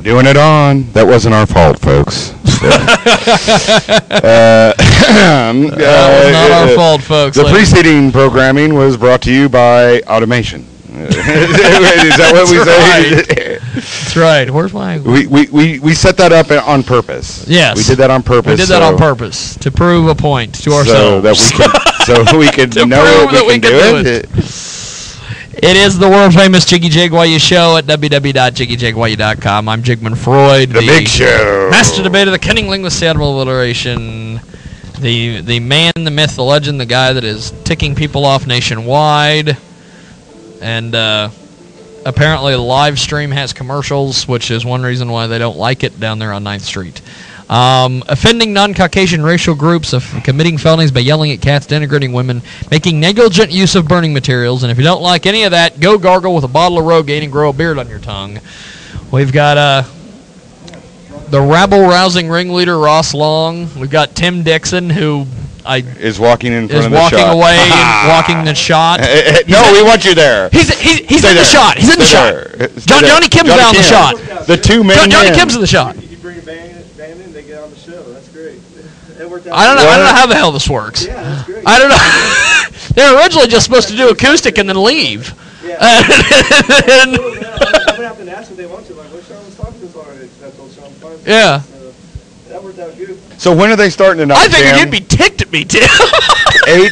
Doing it on. That wasn't our fault, folks. That was not our fault, folks. The preceding programming was brought to you by automation. Is that what we say? That's right. Where's my... We set that up on purpose. Yes. We did that on purpose. We did that on purpose to prove a point to ourselves. So we could know that we can do it. It is the world-famous Jiggy Jaguar show at www.jiggyjaguar.com. I'm Jigman Freud. The big show. Master debater, the cunning linguist, the admiral of alliteration, the man, the myth, the legend, the guy that is ticking people off nationwide. And apparently the live stream has commercials, which is one reason why they don't like it down there on 9th Street. Offending non-Caucasian racial groups, of committing felonies by yelling at cats, denigrating women, making negligent use of burning materials, and if you don't like any of that, go gargle with a bottle of Rogaine and grow a beard on your tongue. We've got the rabble-rousing ringleader, Ross Long. We've got Tim Dixon, who is walking in front of the shot. Is walking away and walking the shot. No, we want you there. He's in the shot. He's in the shot. Johnny Kim's down the shot. The two men. Johnny Kim's in the shot. I don't know how the hell this works. Yeah, that's great. I don't know. They were originally just supposed to do acoustic and then leave. Yeah. I'm going to have to ask if they want to. Like, what Sean was talking to us already. That's what Sean was talking. Yeah. So, that worked out good. So when are they starting tonight, I think you'd be ticked at me, Tim. 8? Yeah.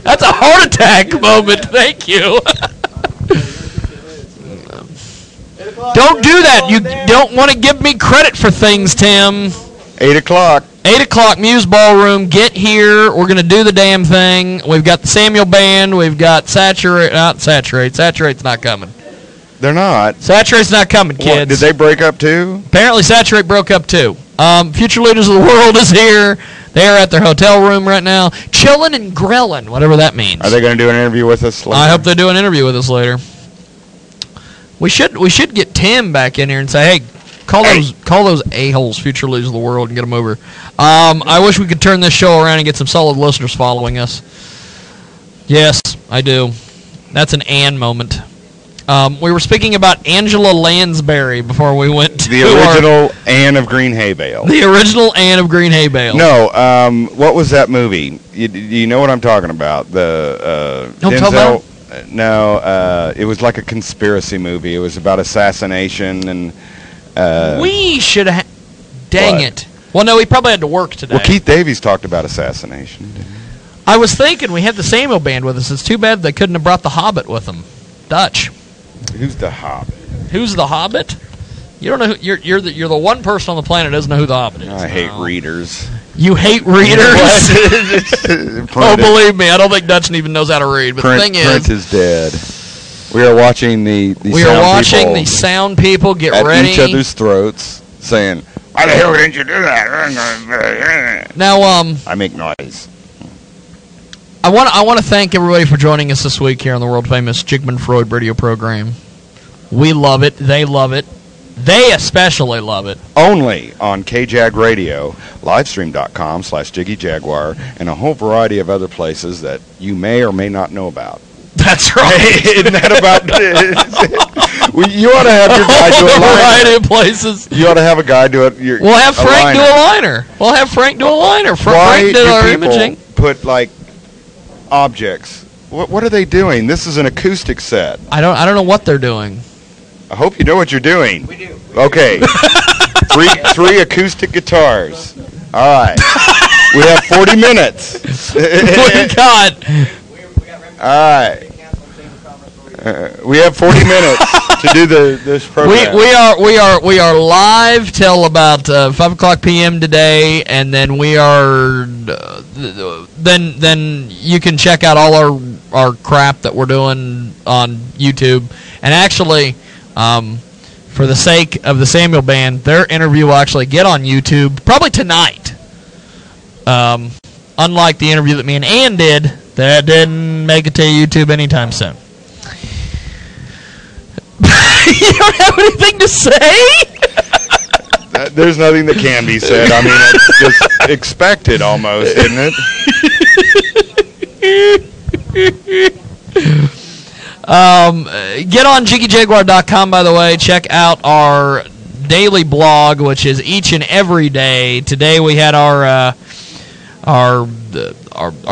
That's a heart attack moment. Thank you. Don't do that. You don't want to give me credit for things, Tim. 8 o'clock. 8 o'clock, Muse Ballroom. Get here. We're going to do the damn thing. We've got the Samuel Band. We've got Saturate. Not Saturate. Saturate's not coming. They're not. Saturate's not coming, kids. What, did they break up too? Apparently Saturate broke up too. Future Leaders of the World is here. They are at their hotel room right now. Chilling and grilling, whatever that means. Are they going to do an interview with us later? I hope they do an interview with us later. We should get Tim back in here and say, hey, call those a-holes, Future Leaders of the World, and get them over. I wish we could turn this show around and get some solid listeners following us. Yes, I do. That's an Ann moment. We were speaking about Angela Lansbury before we went to the original Anne of Green Hay Vale. The original Anne of Green Hay Vale. No, what was that movie? You know what I'm talking about? The Denzel. No, it was like a conspiracy movie. It was about assassination and. We should have. Dang it. Well, no, he probably had to work today. Well, Keith Davies talked about assassination. I was thinking we had the Samuel Band with us. It's too bad they couldn't have brought the Hobbit with them. Dutch. Who's the Hobbit? Who's the Hobbit? You don't know. You're the one person on the planet who doesn't know who the Hobbit is. I hate readers. You hate readers? Oh, believe me, I don't think Dutch even knows how to read. But the thing Print is dead. We are watching the sound people get at ready each other's throats, saying, "Why the hell didn't you do that?" Now, I make noise. I want to thank everybody for joining us this week here on the world famous Jigman Freud radio program. We love it. They love it. They especially love it. Only on KJAG Radio, livestream.com/JiggyJaguar, and a whole variety of other places that you may or may not know about. That's right. Isn't that about well, you ought to have your guy do a liner. A variety of places. You ought to have a guy do it. We'll have Frank do a liner. Frank did our imaging. Put like objects. What are they doing? This is an acoustic set. I don't know what they're doing. I hope you know what you're doing. We do. Okay. three acoustic guitars. All right. We have 40 minutes. We got. All right. We have 40 minutes to do this program. We are live till about 5:00 p.m. today, and then we are then you can check out all our crap that we're doing on YouTube. And actually, for the sake of the Samuel Band, their interview will actually get on YouTube probably tonight. Unlike the interview that me and Ann did, that didn't make it to YouTube anytime soon. You don't have anything to say? There's nothing that can be said. I mean, it's just expected almost, isn't it? Get on JiggyJaguar.com, by the way. Check out our daily blog, which is each and every day. Today we had our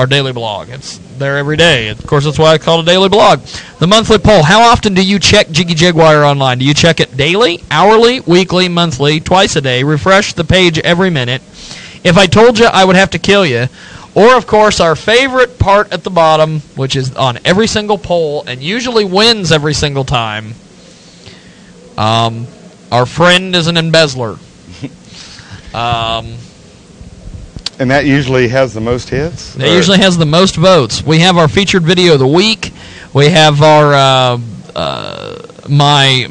daily blog. It's there every day. Of course, that's why I call it a daily blog. The monthly poll. How often do you check Jiggy Jaguar online? Do you check it daily, hourly, weekly, monthly, twice a day? Refresh the page every minute. If I told you, I would have to kill you. Or, of course, our favorite part at the bottom, which is on every single poll and usually wins every single time. Our friend is an embezzler. And that usually has the most hits? That usually has the most votes. We have our featured video of the week. We have our my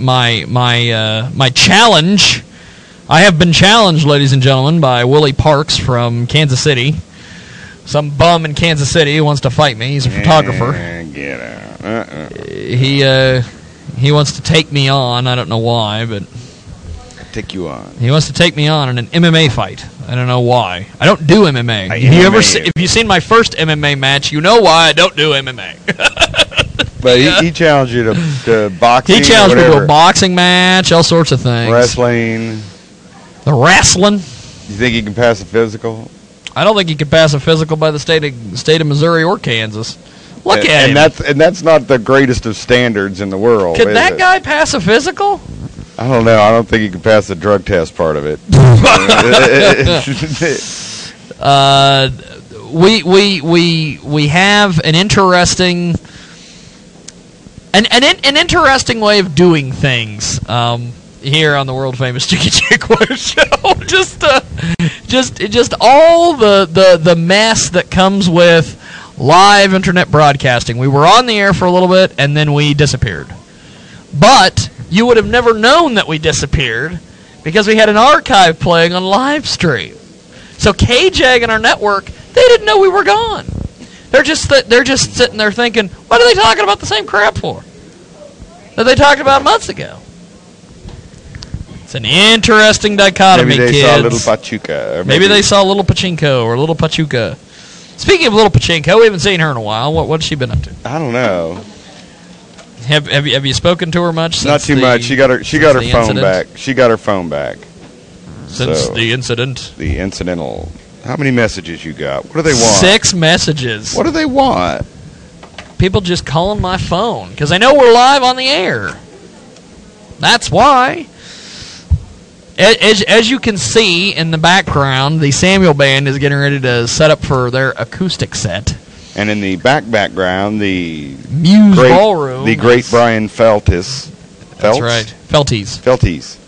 challenge. I have been challenged, ladies and gentlemen, by Willie Parks from Kansas City. Some bum in Kansas City who wants to fight me. He's a photographer. Get out. He wants to take me on. I don't know why, but take you on. He wants to take me on in an MMA fight. I don't know why. I don't do MMA. If you've seen my first MMA match, you know why I don't do MMA. But he challenged you to boxing. He challenged me to a boxing match, all sorts of things. Wrestling. The wrestling. You think he can pass a physical? I don't think he can pass a physical by the state of Missouri or Kansas. Look at him. And that's not the greatest of standards in the world. Could that guy pass a physical? I don't know. I don't think he can pass the drug test part of it. We have an interesting an interesting way of doing things here on the world famous Jiggy Jaguar show. just all the mess that comes with live internet broadcasting. We were on the air for a little bit and then we disappeared. But you would have never known that we disappeared because we had an archive playing on live stream. So KJAG and our network, they didn't know we were gone. They're just sitting there thinking, what are they talking about the same crap for that they talked about months ago? It's an interesting dichotomy, Maybe they kids. saw Little Pachuca. Maybe they saw Little Pachinko or Little Pachuca. Speaking of Little Pachinko, we haven't seen her in a while. What's she been up to? I don't know. Have you spoken to her much? Since Not too much. She got her phone back. She got her phone back. Since the incident. The incidental. How many messages you got? What do they want? 6 messages. What do they want? People just calling my phone because they know we're live on the air. That's why. As you can see in the background, the Samuel Band is getting ready to set up for their acoustic set. And in the background, the Muse Ballroom. The great Brian Feltis. That's right. Felties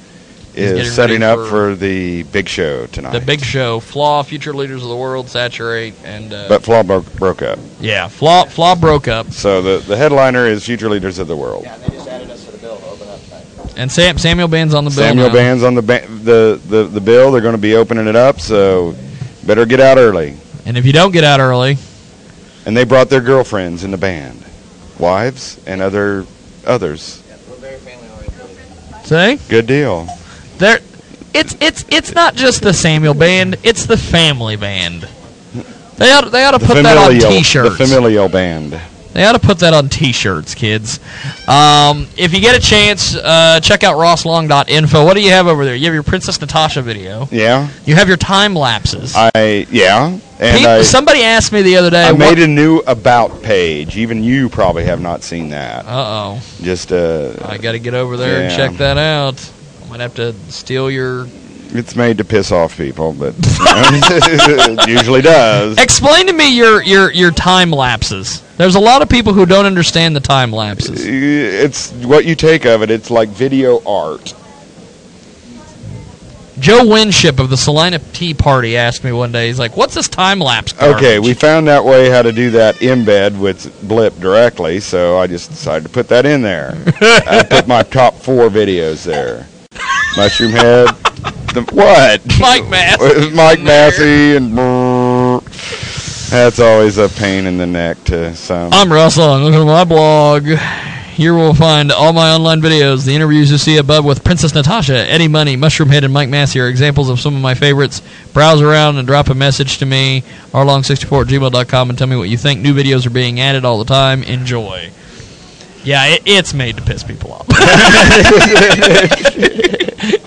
is setting up for the big show tonight. The big show. Flaw, Future Leaders of the World, Saturate, and... but Flaw broke up. Yeah, Flaw broke up. So the headliner is Future Leaders of the World. Yeah, they just added us to the bill to open up tonight. And Samuel Band's on the bill Samuel Band's on the bill. They're going to be opening it up, so better get out early. And if you don't get out early... And they brought their girlfriends in the band. Wives and others. Yeah, we're very family oriented. See? Good deal. It's not just the Samuel Band, it's the family band. They ought to put that on T-shirts. The familial band. They ought to put that on T-shirts, kids. If you get a chance, check out rosslong.info. What do you have over there? You have your Princess Natasha video. Yeah. You have your time lapses. And somebody asked me the other day. I made a new About page. Even you probably have not seen that. Uh-oh. Just I got to get over there and check that out. I might have to steal your... It's made to piss off people, but it usually does. Explain to me your time lapses. There's a lot of people who don't understand the time lapses. It's what you take of it. It's like video art. Joe Winship of the Salina Tea Party asked me one day, he's like, what's this time-lapse garbage? Okay, we found that way how to do that embed with Blip directly, so I just decided to put that in there. I put my top 4 videos there. Mushroom Head. What? Mike Massey. Mike Massey and... That's always a pain in the neck to some. I'm Russ Long. Look at my blog. Here we'll find all my online videos. The interviews you see above with Princess Natasha, Eddie Money, Mushroom Head, and Mike Massey are examples of some of my favorites. Browse around and drop a message to me, rlong64@gmail.com, and tell me what you think. New videos are being added all the time. Enjoy. Yeah, it's made to piss people off.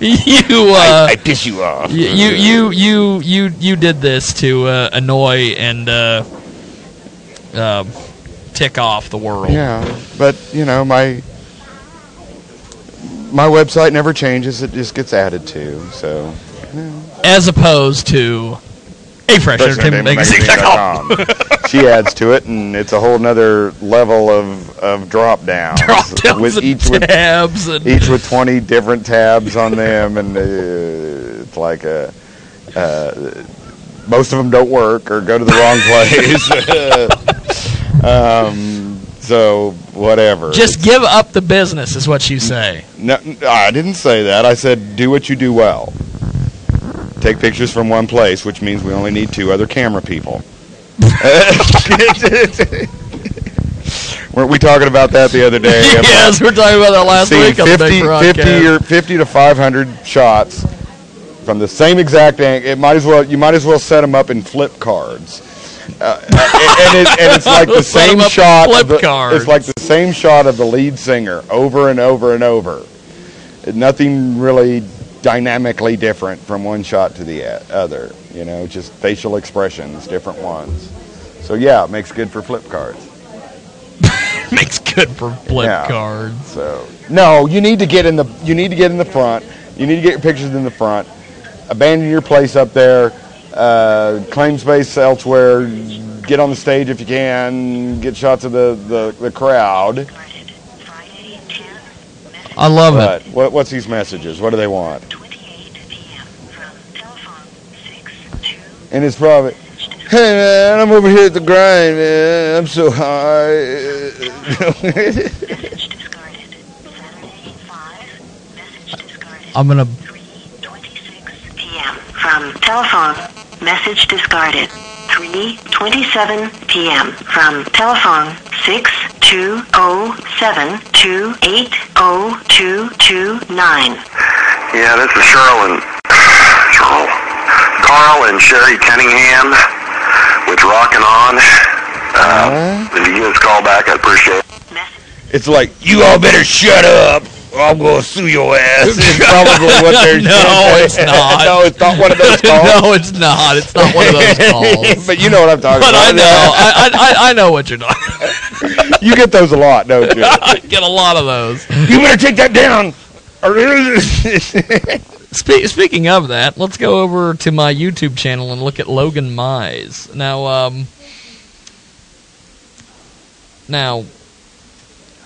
I piss you off. You did this to annoy and tick off the world. Yeah, but my website never changes; it just gets added to. So, as opposed to AFreshEntertainmentMagazine.com. She adds to it, and it's a whole nother level of drop downs. With each with tabs, each with 20 different tabs on them, and it's like most of them don't work or go to the wrong place. So whatever. Just give up the business, is what you say. No, I didn't say that. I said do what you do well. Take pictures from one place, which means we only need 2 other camera people. Weren't we talking about that the other day? Yes, we're talking about that last week on the big broadcast. 50 to 500 shots from the same exact angle. You might as well set them up in flip cards. And it's like the same shot. It's like the same shot of the lead singer over and over and over. Nothing really dynamically different from one shot to the other. Just facial expressions, different ones. So yeah, it makes good for flip cards. Makes good for flip cards. So no, you need to get in the front. You need to get your pictures in the front. Abandon your place up there. Claim space elsewhere. Get on the stage if you can. Get shots of the crowd. I love it. What's these messages? What do they want? And it's probably, hey man, I'm over here at the grind, man. I'm so high. I'm gonna. 3:26 p.m. from telephone. Message discarded. 3:27 p.m. from telephone. 6207280229. Yeah, this is Carl and Sherry Cunningham with Rockin' On. If you give us a call back, I'd appreciate it. It's like, you all better shut up, or I'm going to sue your ass. It's probably what they're No, it's not. No, it's not one of those calls. No, it's not. It's not one of those calls. But you know what I'm talking about. But I know. I know what you're talking about. You get those a lot, don't you? I get a lot of those. You better take that down. Speaking of that, let's go over to my YouTube channel and look at Logan Mize. Now,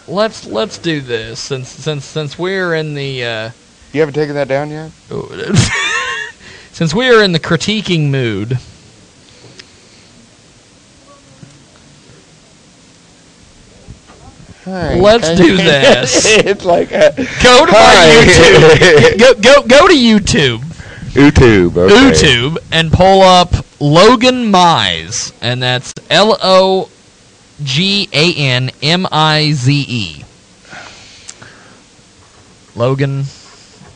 let's do this since we're in the. You haven't taken that down yet? Since we are in the critiquing mood. Hi. Let's do this. It's like go to my YouTube. Go to YouTube. YouTube. Okay. YouTube and pull up Logan Mize, and that's LOGANMIZE. Logan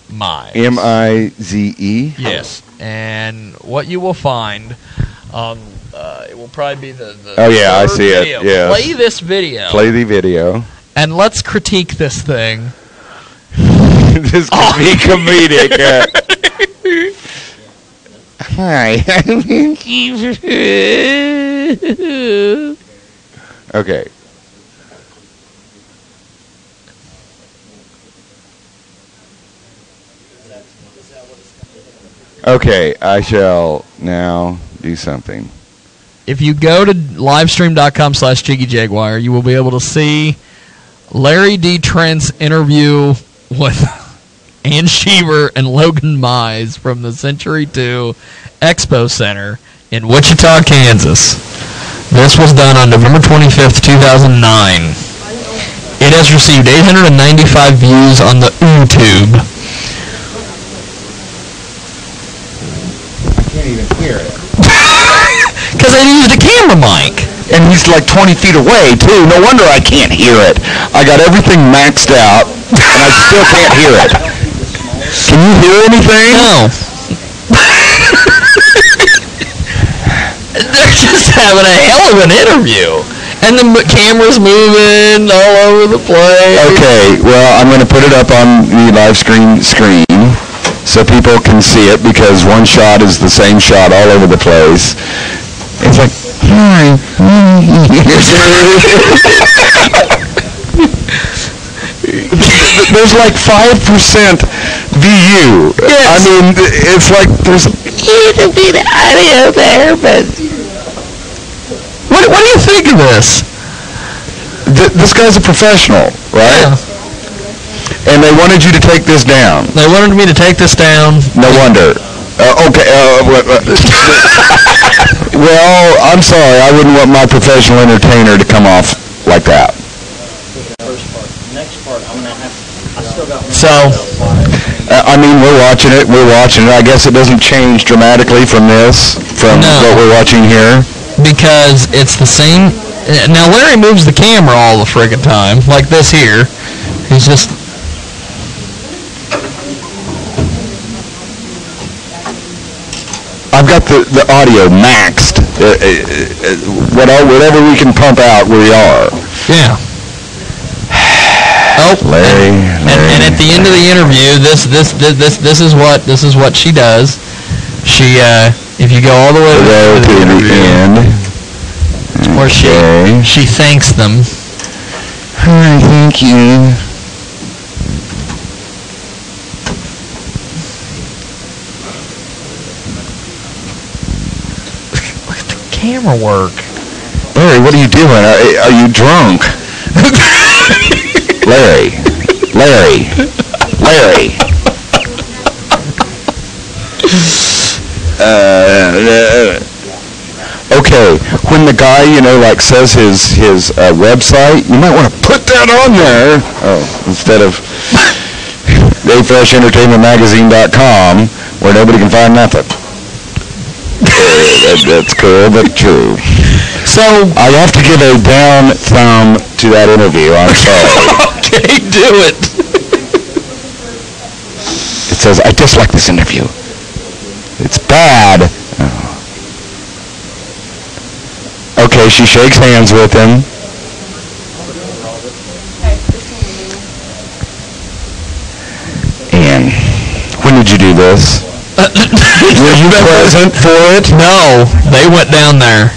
Mize. MIZE. Yes, and what you will find. It will probably be the oh yeah, I see video. it. Yeah. Play this video. Play the video. And let's critique this thing. This could be comedic. Hi. Okay. Okay, I shall now do something. If you go to livestream.com/Jiggy Jaguar, you will be able to see Larry D. Trent's interview with Ann Sheaver and Logan Mize from the Century 2 Expo Center in Wichita, Kansas. This was done on November 25th, 2009. It has received 895 views on the YouTube. I can't even hear it. Because I used a camera mic. And he's like 20 feet away, too. No wonder I can't hear it. I got everything maxed out, and I still can't hear it. Can you hear anything? No. They're just having a hell of an interview. And the camera's moving all over the place. Okay, well, I'm going to put it up on the live screen so people can see it, because one shot is the same shot all over the place. It's like, hi. There's like 5% VU. Yes. I mean, it's like there's a little bit of audio there, but... What do you think of this? This guy's a professional, right? Yeah. And they wanted you to take this down. They wanted me to take this down. No wonder. Okay. Well, I'm sorry. I wouldn't want my professional entertainer to come off like that. So, I mean, we're watching it. I guess it doesn't change dramatically from what we're watching here. Because it's the same. Now, Larry moves the camera all the friggin' time, like this here. He's just... I've got the audio maxed. Whatever we can pump out, we are. Yeah. Oh, Larry. And at the end of the interview, this is what she does. She if you go all the way to the end, where she thanks them. Hi, thank you. Look at the camera work. Larry, what are you doing? Are you drunk? Larry. Okay, when the guy, says his website, you might want to put that on there. Oh, instead of afreshentertainmentmagazine.com, where nobody can find nothing. That's cool, but true. So I have to give a down thumb to that interview. I'm sorry. Okay, do it. It says, I dislike this interview. It's bad. Oh. Okay, she shakes hands with him. Ann, when did you do this? Were you present for it? No, they went down there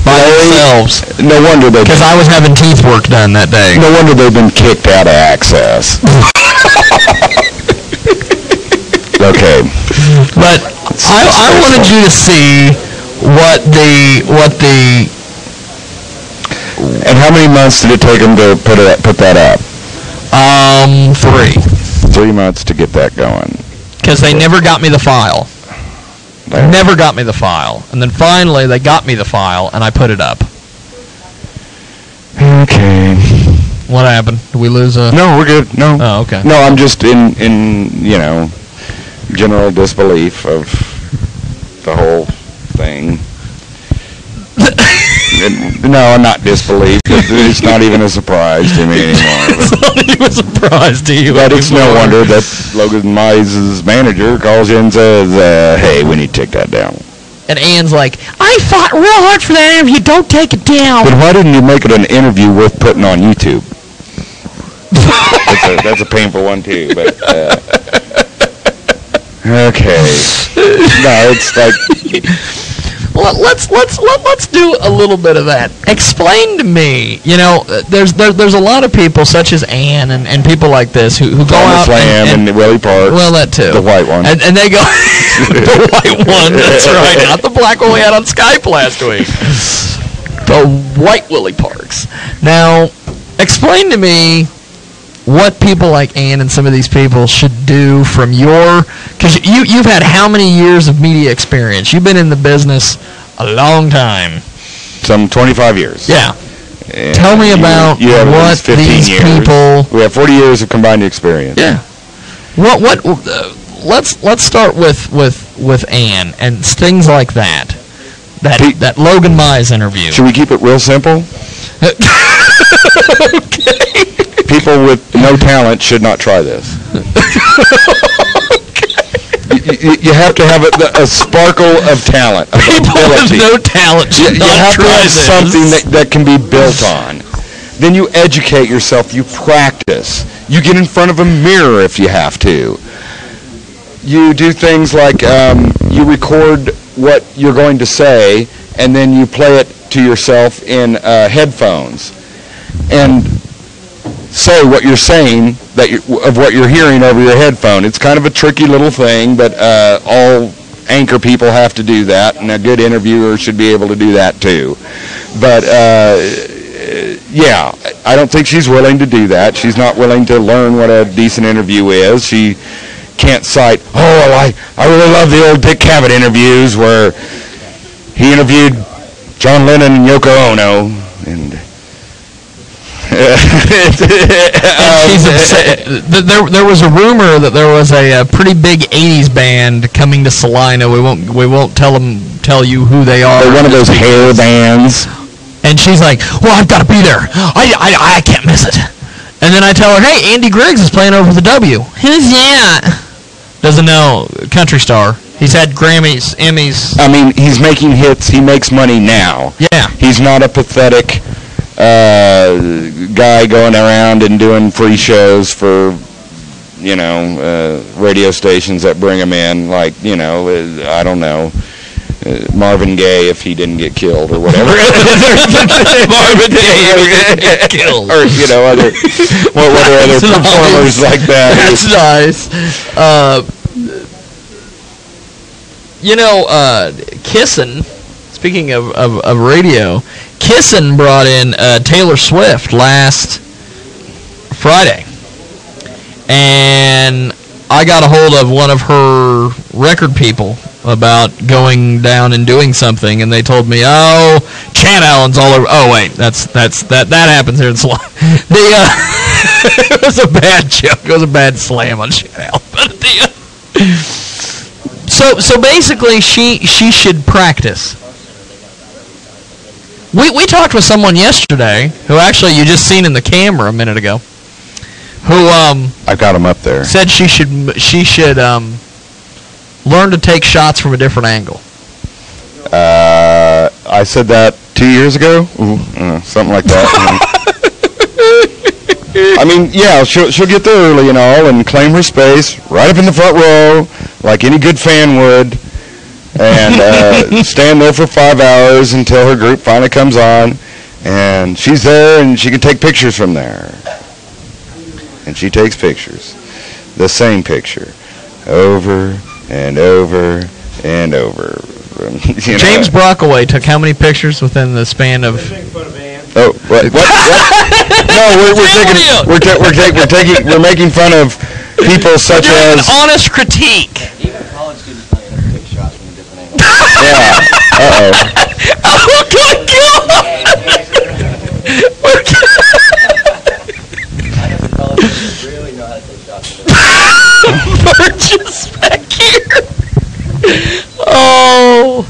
by themselves. No wonder they... Because I was having teeth work done that day. No wonder they've been kicked out of Access. Okay. But I wanted you to see what the... And how many months did it take them to put that up? 3. 3 months to get that going. Because they never got me the file. Never got me the file. And then finally they got me the file and I put it up. Okay. What happened? Did we lose a... No, we're good. No. Oh, okay. No, I'm just in general disbelief of the whole thing. No, I'm not disbelief. It's not even a surprise to me anymore. It's not even a surprise to you. But it's no wonder that Logan Mize's manager calls in and says, hey, we need to take that down. And Ann's like, I fought real hard for that interview. Don't take it down. But why didn't you make it an interview worth putting on YouTube? That's a painful one, too. But okay. No, it's like... Well, let's do a little bit of that. Explain to me. There's a lot of people such as Ann and people like this who go out and Willie Parks. Well, that too. The white one. And they go the white one. That's right. Not the black one we had on Skype last week. The white Willie Parks. Now, explain to me what people like Ann and some of these people should do from because you've had how many years of media experience? You've been in the business a long time. Some 25 years. Yeah. And tell me about what these people... We have 40 years of combined experience. Yeah. Let's start with Ann and things like that. That Logan Mize interview. Should we keep it real simple? Okay. People with no talent should not try this. Okay. you have to have a sparkle of talent. Of People with no talent should you have to have something that can be built on. Then you educate yourself. You practice. You get in front of a mirror if you have to. You do things like you record what you're going to say, and then you play it to yourself in headphones, and say what you're saying of what you're hearing over your headphone. It's kind of a tricky little thing, but all anchor people have to do that, and a good interviewer should be able to do that too. But yeah, I don't think she's willing to do that. She's not willing to learn what a decent interview is. She can't cite, I really love the old Dick Cavett interviews where he interviewed John Lennon and Yoko Ono, and she's upset. There was a rumor that there was a pretty big '80s band coming to Salina. We won't tell you who they are. They're one of those hair bands. And she's like, "Well, I've got to be there. I can't miss it." And then I tell her, "Hey, Andy Griggs is playing over the W." Who's that? Doesn't know. Country star. He's had Grammys, Emmys. I mean, he's making hits. He makes money now. Yeah. He's not a pathetic guy going around and doing free shows for, radio stations that bring him in, like, I don't know, Marvin Gaye if he didn't get killed or whatever. Marvin Gaye if he didn't get killed. Or, other performers like that. That's nice. Kissin', speaking of radio, Kissin' brought in Taylor Swift last Friday. And I got a hold of one of her record people about going down and doing something, and they told me, Chan Allen's all over. Oh wait, that happens here in Salina. It was a bad joke. It was a bad slam on Chan Allen. But so basically, she should practice. We talked with someone yesterday who actually you just seen in the camera a minute ago. Who I've got him up there. Said she should learn to take shots from a different angle. I said that 2 years ago, something like that. I mean, yeah, she'll get there early and all, and claim her space right up in the front row, like any good fan would, and stand there for 5 hours until her group finally comes on, and she's there, and she can take pictures from there. And she takes pictures, the same picture, over and over and over. James Brockaway took how many pictures within the span of? Oh, what? No, we're making fun of people such as an honest critique. Even college students know how to take shots from a different angle. Yeah. Oh my God! College students really know how to take shots from a different angle. Burgess back here. Oh.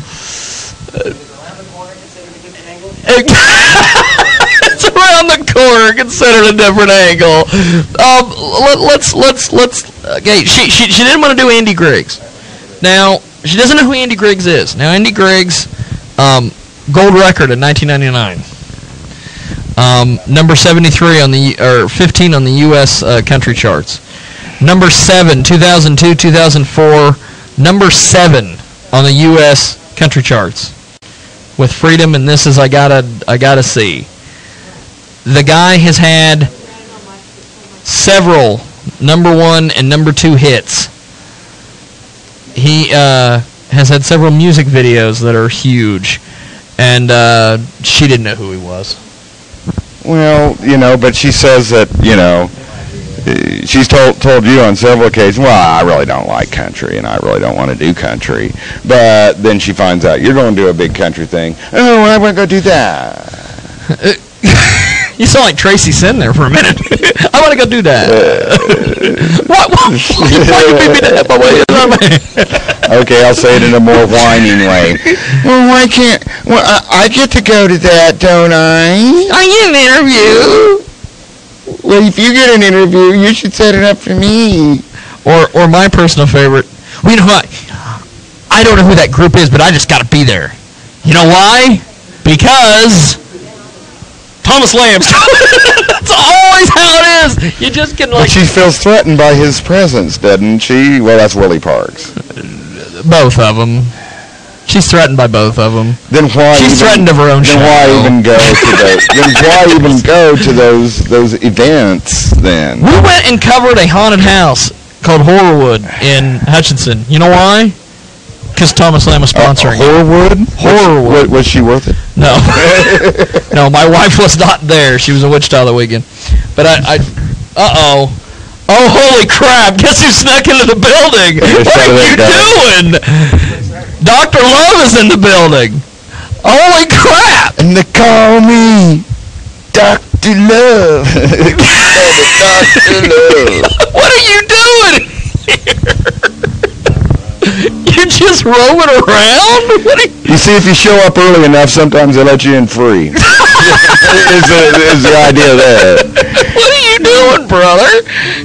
It's around the corner, considered a different angle. Let's. Okay, she didn't want to do Andy Griggs. Now she doesn't know who Andy Griggs is. Now Andy Griggs, gold record in 1999. Number 73 on the 15 on the U.S. Country charts. Number 7, 2002, 2004. Number 7 on the U.S. Country charts. With Freedom and This Is I Gotta See. The guy has had several number 1 and number 2 hits. He has had several music videos that are huge, and she didn't know who he was. Well, but she says that, she's told you on several occasions, well, I really don't like country, and I really don't want to do country. But then she finds out, you're going to do a big country thing. Oh, I want to go do that. You sound like Tracy Sin there for a minute. I want to go do that. Why you beat me that? Okay, I'll say it in a more whining way. Well, why can't... Well, I get to go to that, don't I? I get an interview. Well, if you get an interview, you should set it up for me. Or my personal favorite, Well, you know what? I don't know who that group is, but I just got to be there. You know why? Because Thomas Lamb's. That's always how it is. You just can But she feels threatened by his presence, doesn't she? Well, that's Willie Parks. Both of them. She's threatened by both of them. Then why? She's threatened of her own show. Then why even go to those? Then why even go to those events? Then we went and covered a haunted house called Horrorwood in Hutchinson. You know why? Because Thomas Lamb was sponsoring Horrorwood. Horrorwood. Was she worth it? No. No, my wife was not there. She was in Wichita the weekend. But uh-oh. Oh, holy crap. Guess who snuck into the building? What are you doing? Dr. Love is in the building. Holy crap. And they call me Dr. Love. Dr. Love. What are you doing here? You're just roaming around? You see, if you show up early enough, sometimes they let you in free. is the idea there. What are you doing, brother?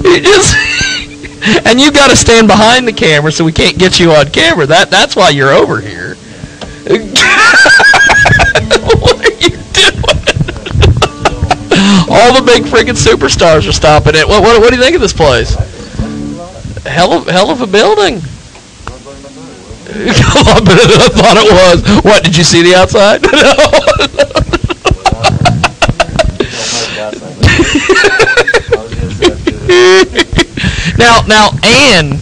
You just... And you got to stand behind the camera so we can't get you on camera. That's why you're over here. What are you doing? All the big freaking superstars are stopping it. What do you think of this place? Hell of a building. I thought it was. What, did you see the outside? Now, Ann,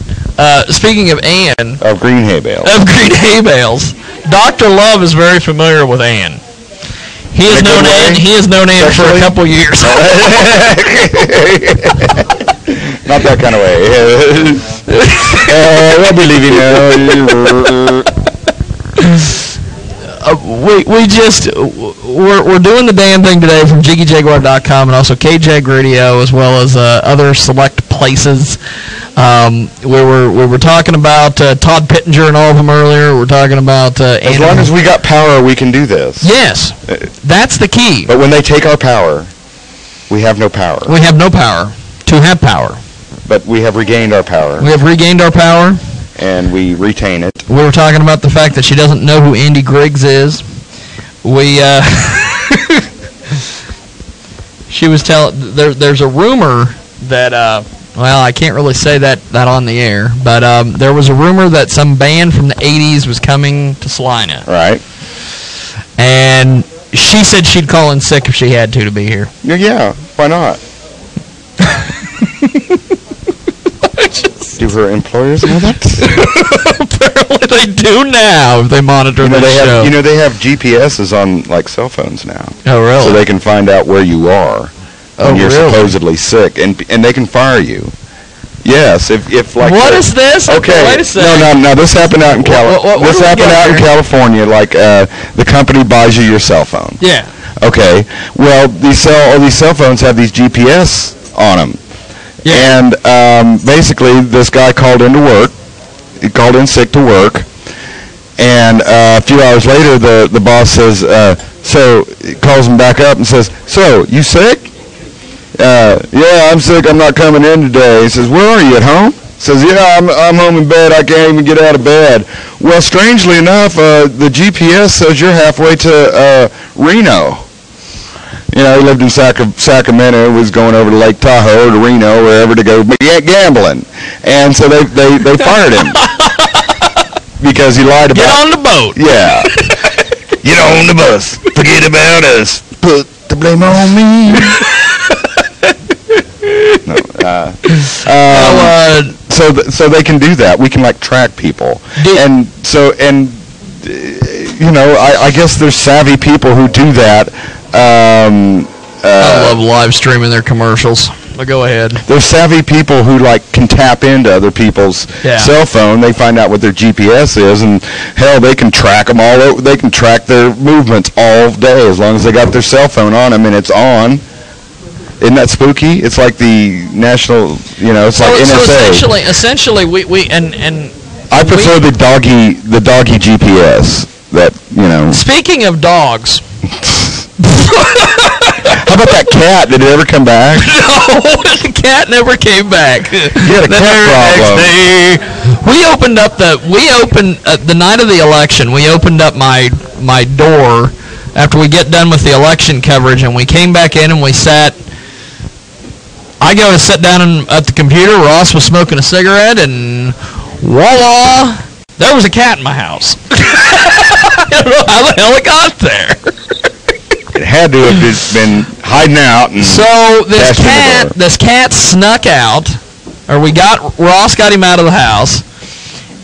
speaking of Ann... Of Green Hay Bales. Of Green Hay Bales. Dr. Love is very familiar with Ann. He has known Ann for a couple years. Not that kind of way. We'll be leaving we're doing the damn thing today from JiggyJaguar.com and also KJAG Radio, as well as other select places. We were talking about Todd Pittenger and all of them earlier. We're talking about as long as we got power, we can do this. Yes, that's the key. But when they take our power, we have no power. We have no power to have power. But we have regained our power. We have regained our power. And we retain it. We were talking about the fact that she doesn't know who Andy Griggs is. She was telling, there's a rumor that, well, I can't really say that on the air, but there was a rumor that some band from the 80s was coming to Salina. Right. And she said she'd call in sick if she had to be here. Yeah, why not? Do her employers know that? Apparently they do now if they monitor the show. They have GPSs on, like, cell phones now. Oh, really? So they can find out where you are when you're supposedly sick, and they can fire you. Yes, if like... What is this? Okay, wait a second. No, this happened out in California, like, the company buys you your cell phone. Yeah. Okay, well, all these cell phones have these GPS on them. Yeah. And basically, this guy called into work. He called in sick to work. And a few hours later, the boss says, so he calls him back up and says, so, you sick? Yeah, I'm sick. I'm not coming in today. He says, where are you, at home? He says, yeah, I'm home in bed. I can't even get out of bed. Well, strangely enough, the GPS says you're halfway to Reno. He lived in Sacramento, was going over to Lake Tahoe, to Reno, wherever to go gambling. And so they fired him because he lied about... Get on the boat. Yeah. Get on the bus. Forget about us. Put the blame on me. So they can do that. We can, like, track people. I guess there's savvy people who do that. I love live streaming their commercials. But go ahead. There's savvy people who, like, can tap into other people's cell phone. They find out what their GPS is, and hell, they can track them all over. They can track their movements all day as long as they got their cell phone on them and it's on. Isn't that spooky? It's like the national, it's like NSA. So essentially, we I prefer the doggy GPS. That. Speaking of dogs. How about that cat. Did it ever come back? No, the cat never came back. You had a cat problem. We opened the night of the election. We opened up my door after we get done with the election coverage, and we came back in and we sat. I go to sit down at the computer. Ross was smoking a cigarette, and voila, there was a cat in my house. I don't know how the hell it got there. It had to have just been hiding out. And so this cat snuck out, or Ross got him out of the house.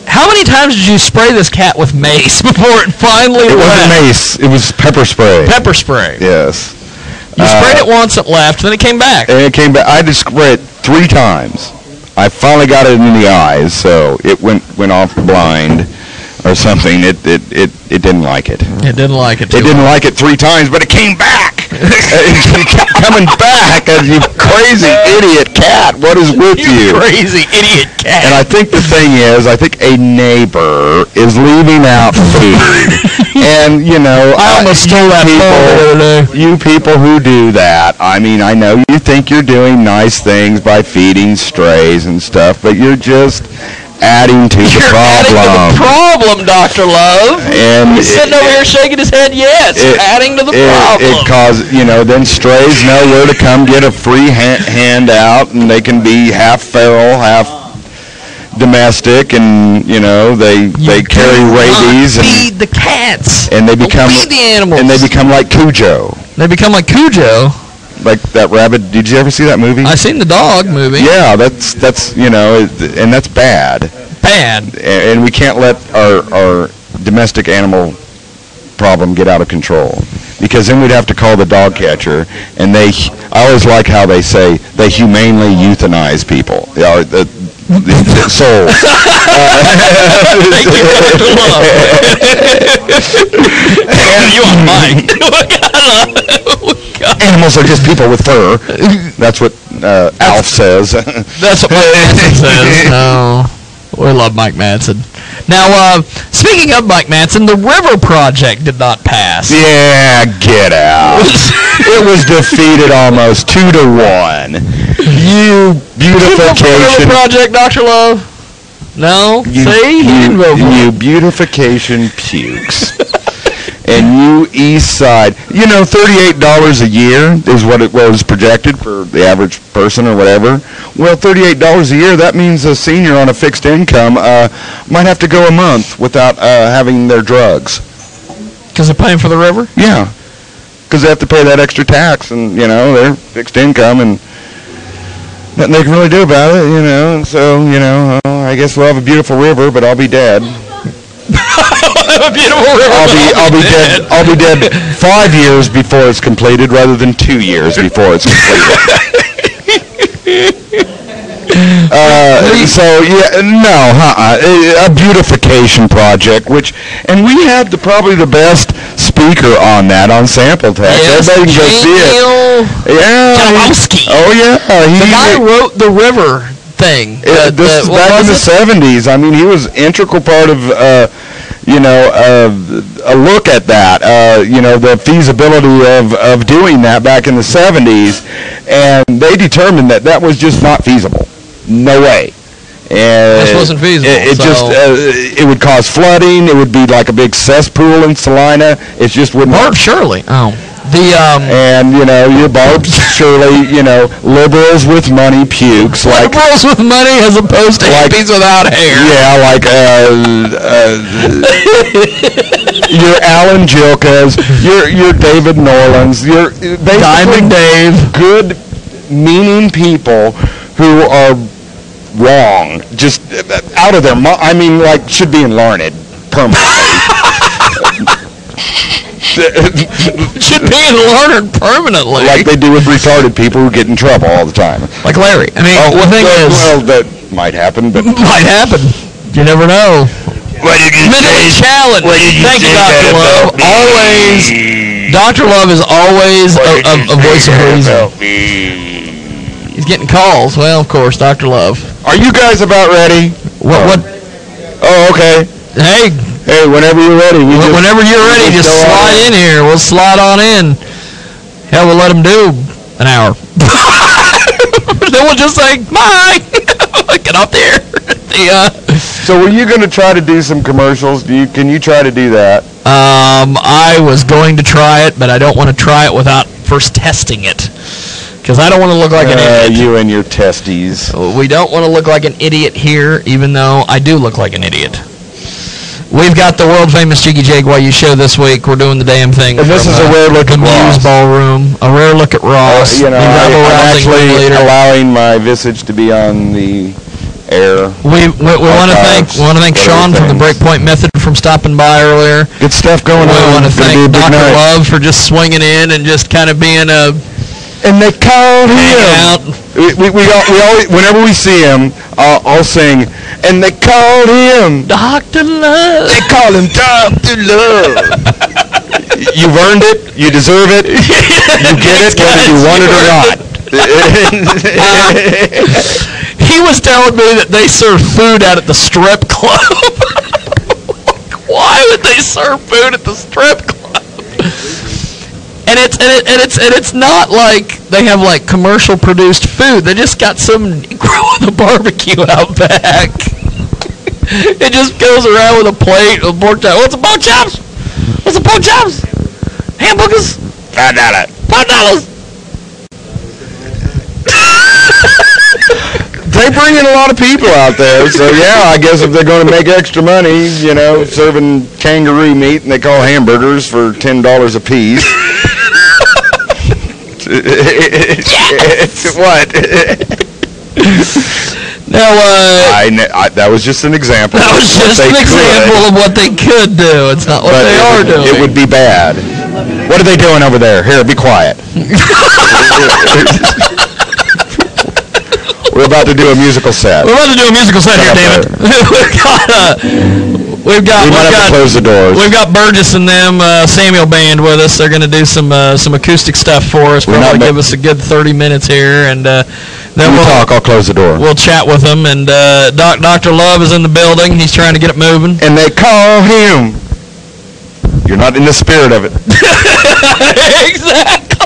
How many times did you spray this cat with mace before it finally left? It wasn't mace. It was pepper spray. Pepper spray. Yes. You sprayed it once, it left, then it came back. And it came back. I had to spray it 3 times. I finally got it in the eyes, so it went off blind or something. It didn't like it. It didn't like it. It didn't like it 3 times, but it came back. It kept coming back. You crazy idiot cat! What is with you? You crazy idiot cat! And I think the thing is, I think a neighbor is leaving out food. And, I almost stole that phone the other day. You people who do that, I mean, I know you think you're doing nice things by feeding strays and stuff, but you're just adding to the problem. Adding to the problem, Dr. Love. And he's sitting over here shaking his head, yes, adding to the problem. It causes, then strays know where to come get a free handout, and they can be half feral, half domestic, and they carry rabies and feed the cats, and they become feed the animals, and they become like Cujo. They become like Cujo. Like that rabbit. Did you ever see that movie? I seen the dog movie. Yeah, that's and that's bad. Bad. And we can't let our domestic animal problem get out of control, because then we'd have to call the dog catcher, and I always like how they say they humanely euthanize people. The souls. You on mic. Animals are just people with fur. That's what Alf says. That's what Mike Manson says. No. We love Mike Manson. Now, speaking of Mike Manson, the River Project did not pass. Yeah, get out. It was defeated almost 2-1. You beautification. River Project, Dr. Love? No? See? You beautification pukes. And you East Side, $38 a year is what it was projected for the average person or whatever. Well, $38 a year, that means a senior on a fixed income might have to go a month without having their drugs. Because they're paying for the river? Yeah. Because they have to pay that extra tax, and, they're fixed income, and nothing they can really do about it, And so, I guess we'll have a beautiful river, but I'll be dead. A beautiful river. I'll be dead 5 years before it's completed, rather than 2 years before it's completed. A beautification project, and we had probably the best speaker on that on Sample Text. Yes, everybody can go see it. Yeah. Oh yeah, the guy wrote the river thing. This is back in the 70s. I mean, he was integral part of. A look at that, the feasibility of doing that back in the 70s, and they determined that was just not feasible. No way. And this wasn't feasible. It would cause flooding. It would be like a big cesspool in Salina. It just wouldn't work. Shirley. Oh. And your Barb Shirley, liberals with money pukes liberals with money as opposed to hippies without hair. Yeah, like your Alan Jilkas, your David Norlands, your Diamond Dave, good meaning people who are wrong, just out of their mind. I mean, should be in Larned permanently. Should be in Larned permanently. Like they do with retarded people who get in trouble all the time. Like Larry. I mean, the thing is... Well, that might happen, but... Might happen. You never know. What did you say? Challenge. Thank you, Dr. Love. Always... Dr. Love is always a voice of reason. He's getting calls. Well, of course, Dr. Love. Are you guys about ready? What? Oh, okay. Hey, whenever you're ready. Whenever you're ready, just slide in here. We'll slide on in. Hell, we'll let them do An hour. Then we'll just say, bye. Get off there. So were you going to try to do some commercials? Can you try to do that? I was going to try it, but I don't want to try it without first testing it. Because I don't want to look like an idiot. You and your testes. We don't want to look like an idiot here, even though I do look like an idiot. We've got the world-famous Jiggy Jaguar show this week. We're doing the damn thing. And this is a rare look at Ross. Muse Ballroom. A rare look at Ross. I'm actually allowing my visage to be on the air. We want to thank Sean from the Breakpoint Method from stopping by earlier. Good stuff going on. We want to thank Dr. Love for just swinging in and just kind of being a... And they called him. We always, whenever we see him, I'll sing. And they called him Dr. Love. They call him Dr. Love. You've earned it. You deserve it. You get it whether you want it or not. He was telling me that they serve food out at the strip club. Why would they serve food at the strip club? And it's not like they have like commercial produced food. They just got some Negro with a barbecue out back. It just goes around with a plate of pork chops. What's a pork chops? What's a pork chops? Hamburgers? $5. $5. They bring in a lot of people out there, so yeah, I guess if they're going to make extra money, serving kangaroo meat and they call hamburgers for $10 a piece. Yes! What? Now, that was just an example. That was just an example of what they could do. It's not what they are doing. It would be bad. What are they doing over there? Here, be quiet. We're about to do a musical set. We're about to do a musical set here, David. We might have to close the doors. We've got Burgess and them, Samuel Band with us. They're going to do some acoustic stuff for us. Probably give us a good 30 minutes here, and then we'll talk. I'll close the door. We'll chat with them, and Dr. Love is in the building. He's trying to get it moving. And they call him. You're not in the spirit of it. Exactly.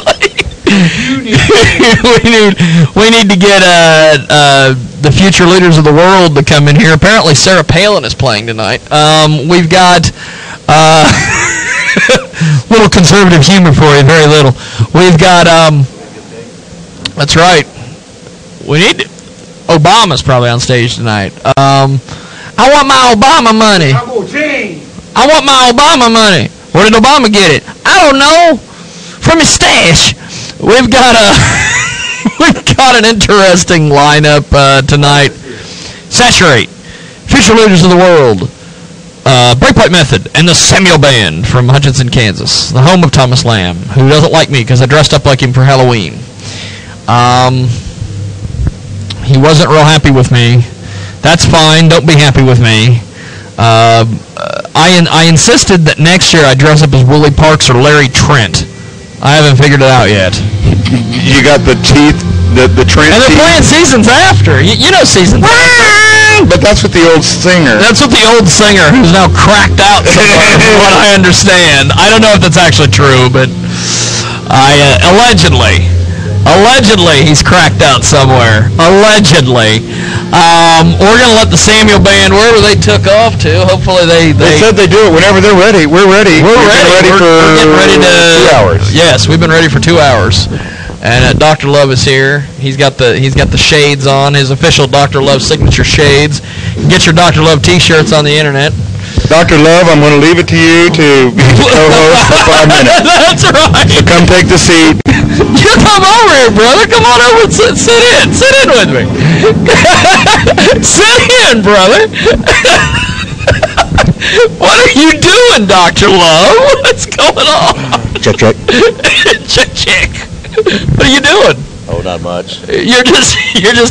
we need to get the future leaders of the world to come in here. Apparently Sarah Palin is playing tonight. We've got little conservative humor for you, very little. We've got that's right. We need Obama's probably on stage tonight. I want my Obama money. I want my Obama money. Where did Obama get it? I don't know. From his stash. We've got an interesting lineup tonight. Saturate, future leaders of the world, Breakpoint Method, and the Samuel Band from Hutchinson, Kansas, the home of Thomas Lamb, who doesn't like me because I dressed up like him for Halloween. He wasn't real happy with me. That's fine. Don't be happy with me. I insisted that next year I dress up as Willie Parks or Larry Trent. I haven't figured it out yet. You got the teeth, the Trent and they're teeth. playing Seasons After. You know Seasons After. But that's what the old singer. That's what the old singer, who's now cracked out somewhere, from what I understand. I don't know if that's actually true, but allegedly he's cracked out somewhere. Allegedly. We're going to let the Samuel Band, wherever they took off to, hopefully they said they do it whenever they're ready. We're ready. We're getting ready to 2 hours. Yes, we've been ready for 2 hours. And Dr. Love is here. He's got the shades on, his official Dr. Love signature shades. You can get your Dr. Love t-shirts on the internet. Dr. Love, I'm going to leave it to you to be the co-host for 5 minutes. That's right. So come take the seat. You come over here, brother. Come on over and sit in. Sit in with me. Sit in, brother. What are you doing, Dr. Love? What's going on? Check. Check. What are you doing? Oh, not much. You're just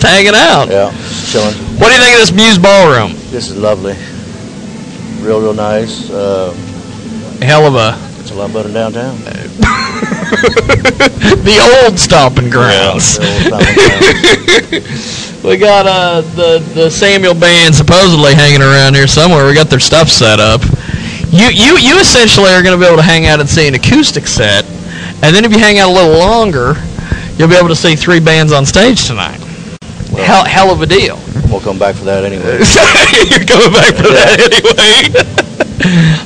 hanging out. Yeah, chilling. What do you think of this Muse Ballroom? This is lovely. Real nice. Hell of a... It's a lot better than downtown. The old stomping grounds. Yeah, the old stomping grounds. We got the Samuel Band supposedly hanging around here somewhere. We got their stuff set up. You essentially are going to be able to hang out and see an acoustic set, and then if you hang out a little longer, you'll be able to see 3 bands on stage tonight. Well, hell of a deal. We'll come back for that anyway. You're coming back for that anyway.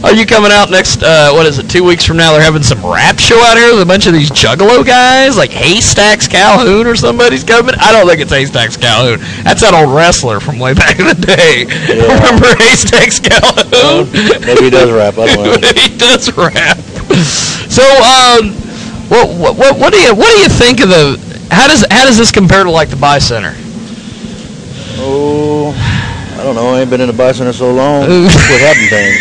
Are you coming out next, 2 weeks from now? They're having some rap show out here with a bunch of these juggalo guys, like Haystacks Calhoun or somebody's coming. I don't think it's Haystacks Calhoun. That's that old wrestler from way back in the day. Yeah. Remember Haystacks Calhoun? Maybe he does rap. I don't know. He does rap. So, what do you think of the? How does this compare to like the Buy Center? Oh, I don't know. I ain't been in the Buy Center so long. What happened things?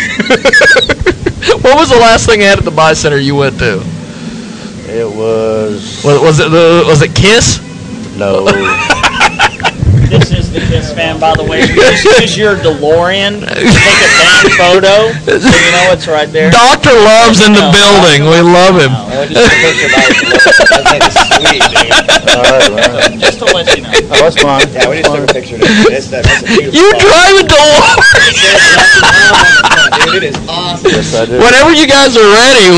What was the last thing you had at the Buy Center you went to? It was. Was it Kiss? No. This is the Kiss fan, by the way. We just use your DeLorean to take a band photo, so you know it's right there. Dr. Love's in the building. We love him. I just took a picture of that. I think it's sweet, dude. All right, man. Just to let you know. Oh, that's fine. Yeah, we just took a picture of this. That's a beautiful You spot. drive a DeLorean. Dude, it is awesome. Yes, I did. Whenever you guys are ready,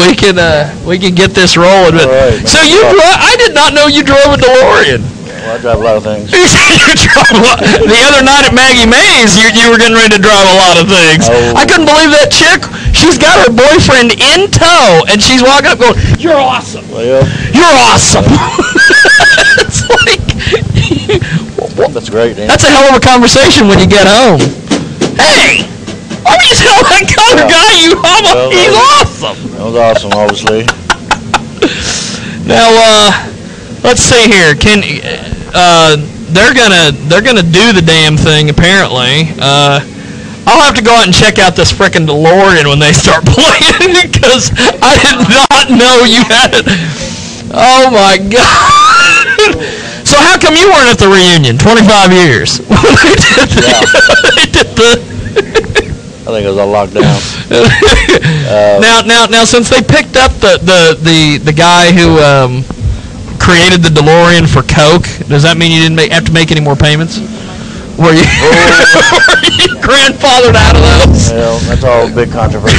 we can get this rolling. But, All right, so I did not know you drove a DeLorean. Well, I drive a lot of things. The other night at Maggie Mae's, you were getting ready to drive a lot of things. Oh. I couldn't believe that chick. She's got her boyfriend in tow, and she's walking up going, "You're awesome. Well, You're awesome." It's like, that's great, man. that's a hell of a conversation when you get home. Hey, why do you tell that other guy you homo? He's awesome. That was awesome, obviously. Now, let's see here. They're gonna do the damn thing apparently. I'll have to go out and check out this frickin' DeLorean when they start playing because I did not know you had it. Oh my God! So how come you weren't at the reunion? 25 years. They did the. I think it was all locked down. Now, since they picked up the guy who created the DeLorean for Coke, does that mean you didn't have to make any more payments? Were you, were you grandfathered out of those? Well, that's all big controversy.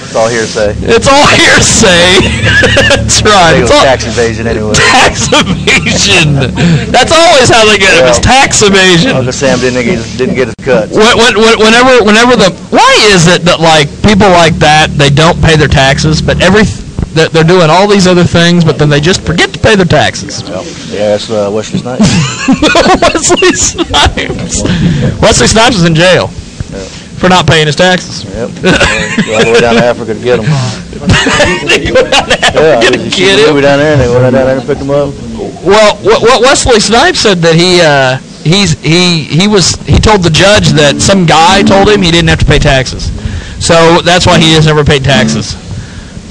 It's all hearsay. It's all hearsay. That's right. It was tax evasion anyway. Tax evasion. That's always how they get it. It's tax evasion. Uncle Sam didn't get his cut. Whenever why is it that like people like that they don't pay their taxes, but they're doing all these other things, but then they just forget to pay their taxes? Well, yeah, that's Wesley Snipes. Wesley Snipes. Wesley Snipes is in jail for not paying his taxes. Yep. Go all the way down to Africa to get them. They go down to Africa to get him. Movie down there, and they went down there and picked them up. Well, what Wesley Snipes said that he told the judge that some guy told him he didn't have to pay taxes, so that's why he has never paid taxes.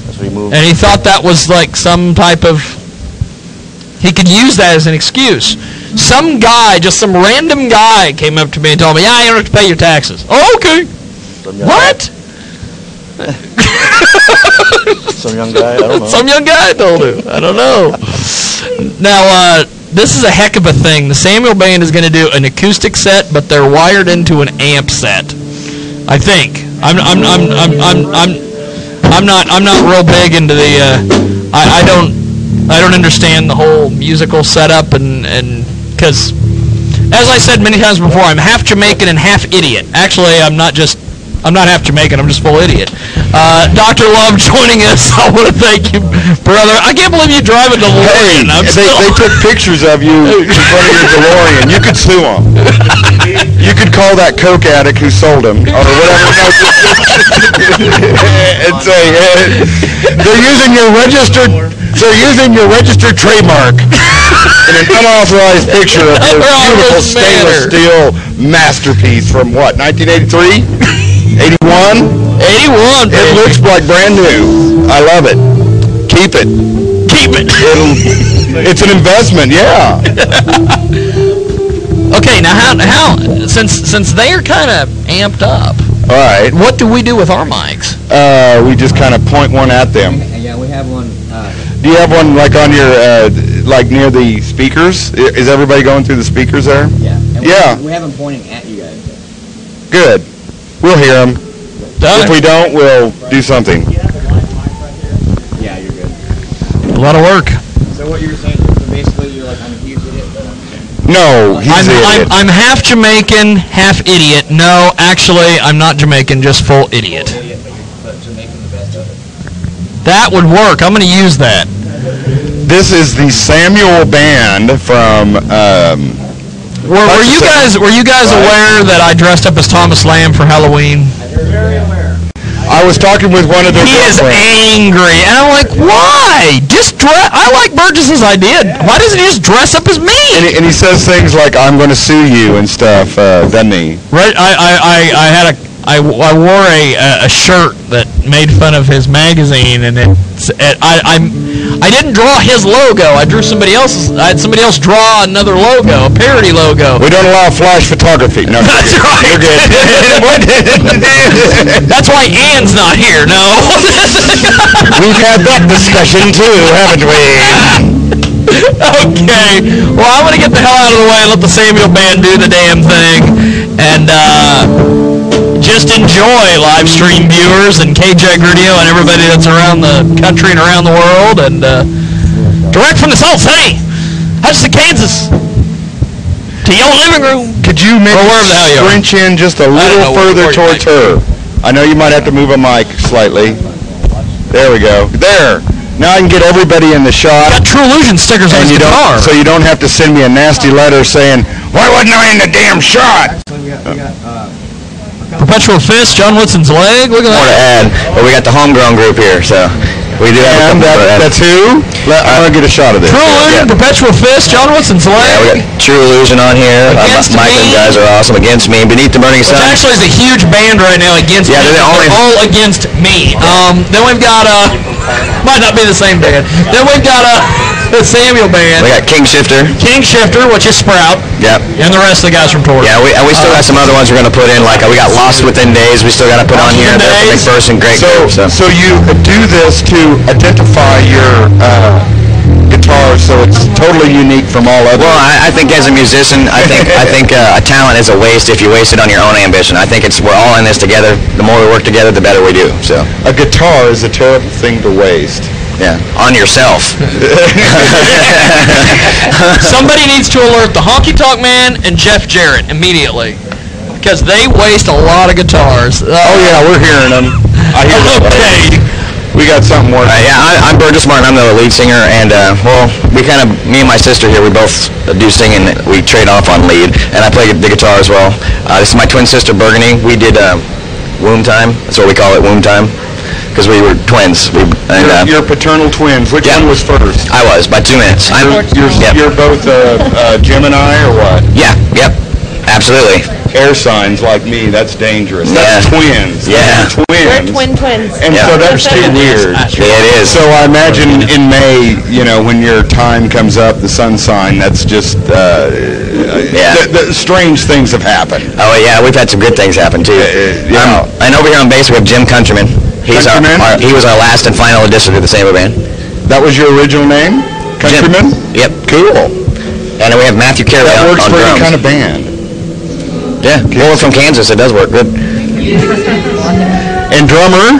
That's what he moved. And he thought that was like some type of. He could use that as an excuse. Some guy, just some random guy, came up to me and told me, "Yeah, you don't have to pay your taxes." Oh, okay. What? Some young guy, I don't know. Some young guy told him. I don't know. Now, this is a heck of a thing. The Samuel Band is going to do an acoustic set, but they're wired into an amp set. I think. I'm not real big into the. I don't understand the whole musical setup and because, as I said many times before, I'm half Jamaican and half idiot. Actually, I'm not half Jamaican. I'm just full idiot. Dr. Love joining us. I want to thank you, brother. I can't believe you drive a DeLorean. Hey, they took pictures of you in front of your DeLorean. You could sue them. You could call that Coke addict who sold them or whatever. And say they're using your registered. They're using your registered trademark in an unauthorized picture of your beautiful stainless steel masterpiece from what, 1983? 81? 81, It looks like brand new. I love it. Keep it. Keep it. It's an investment, yeah. Okay, now how since they are kind of amped up, all right, what do we do with our mics? We just kind of point one at them. Yeah, we have one. Do you have one like on your like near the speakers? Is everybody going through the speakers there? Yeah. And Yeah. We have them pointing at you guys. Good. We'll hear them. If we don't, we'll do something. Yeah, you're good. A lot of work. So what you were saying, basically, you're like, I'm a huge idiot, but No, he's an idiot. I'm half Jamaican, half idiot. No, actually, I'm not Jamaican, just full idiot. That would work. I'm going to use that. This is the Samuel Band from. Were you guys aware that I dressed up as Thomas Lamb for Halloween? very aware. I was talking with one of their He is angry, and I'm like, why? Just dress. I like Burgess as I did. Why doesn't he just dress up as me? And he says things like, "I'm going to sue you" and stuff, doesn't he? Right. I wore a shirt that made fun of his magazine, and I didn't draw his logo. I drew somebody else's. I had somebody else draw another logo, a parody logo. We don't allow flash photography. No, that's right. You're good. That's why Ann's not here. No. We've had that discussion too, haven't we? Okay. Well, I'm gonna get the hell out of the way and let the Samuel Band do the damn thing, and just enjoy live stream viewers and KJAG Radio and everybody that's around the country and around the world, and direct from the Salt City, Hutchinson, Kansas, to your living room. Could you maybe scrunch in just a little further towards her? I know you might have to move a mic slightly. There we go. There. Now I can get everybody in the shot. Got True Illusion stickers on his guitar. So you don't have to send me a nasty letter saying, "Why wasn't I in the damn shot?" Perpetual Fist, John Woodson's leg. Look at that. More to add, but we got the homegrown group here, so we do have a couple. That's who? I'm gonna get a shot of this. True Illusion, Perpetual Fist, John Woodson's leg. Yeah, we got True Illusion on here. Michael and guys are awesome. Against Me, Beneath the Burning Sun. Which actually is a huge band right now against me. Yeah, they're all against me. Then we've got might not be the same band. Then we've got the Samuel Band. We got King Shifter, which is Sprout. Yep. And the rest of the guys from Torch. Yeah, we still got some other ones we're gonna put in. Like we got Lost Within Days. We still got to put on here. They're from McPherson, great group. So you do this to identify your guitar, so it's totally unique from all others. Well, I think as a musician, I think a talent is a waste if you waste it on your own ambition. I think we're all in this together. The more we work together, the better we do. So a guitar is a terrible thing to waste. Yeah, on yourself. Somebody needs to alert the Honky Tonk Man and Jeff Jarrett immediately, because they waste a lot of guitars. Oh yeah, we're hearing them. I hear them. Okay. We got something more. Yeah, I'm Burgess Martin. I'm the lead singer, and me and my sister here, we both do singing. We trade off on lead, and I play the guitar as well. This is my twin sister Burgundy. We did Womb Time. That's what we call it, Womb Time, because we were twins. You're paternal twins. Which one was first? I was by 2 minutes. You're both Gemini or what? Yeah. Yep. Absolutely. Air signs like me, that's dangerous. That's twins. Yeah. Twins. We're twins. And so that's too weird. Yeah, it is. So I imagine in May, when your time comes up, the sun sign, that's just, the strange things have happened. Oh, yeah, we've had some good things happen, too. And over here on bass, we have Jim Countryman. He was our last and final addition to the Samuel Band. That was your original name? Countryman? Jim. Yep. Cool. And then we have Matthew Carey on drums. That works for any kind of band. Yeah, well, we're from Kansas. It does work good. And drummer?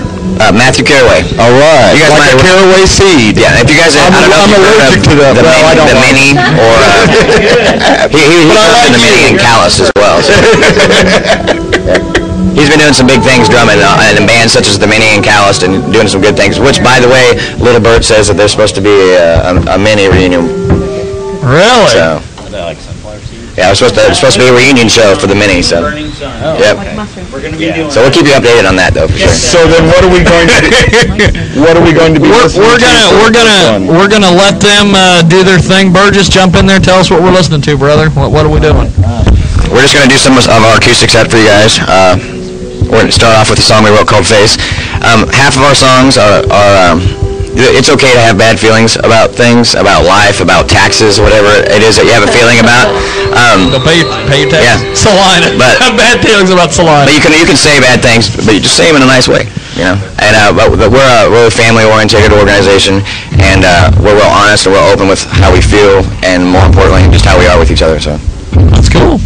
Matthew Caraway. All right. You guys like a caraway seed. Yeah, if you guys, I'm allergic to that. The Mini, or he was in the Mini and Callus as well. So. He's been doing some big things drumming in bands such as the Mini and Callus, and doing some good things. Which, by the way, Little Bert says that there's supposed to be a mini reunion. Really? So. Yeah, it's supposed to be a reunion show for the Mini, so. Yep. We're going to be doing. So we'll keep you updated on that, though, for sure. So then, what are we going to do? What are we going to be? We're gonna let them do their thing. Burgess, jump in there. Tell us what we're listening to, brother. What are we doing? We're just gonna do some of our acoustic set for you guys. We're gonna start off with a song we wrote called Face. Half of our songs are it's okay to have bad feelings about things, about life, about taxes, whatever it is that you have a feeling about. Go pay your taxes. Yeah. Salina. But have bad feelings about Salina. But you can say bad things, but you just say them in a nice way. And but we're a family-oriented organization, and we're real honest and real open with how we feel, and more importantly, just how we are with each other. So that's cool.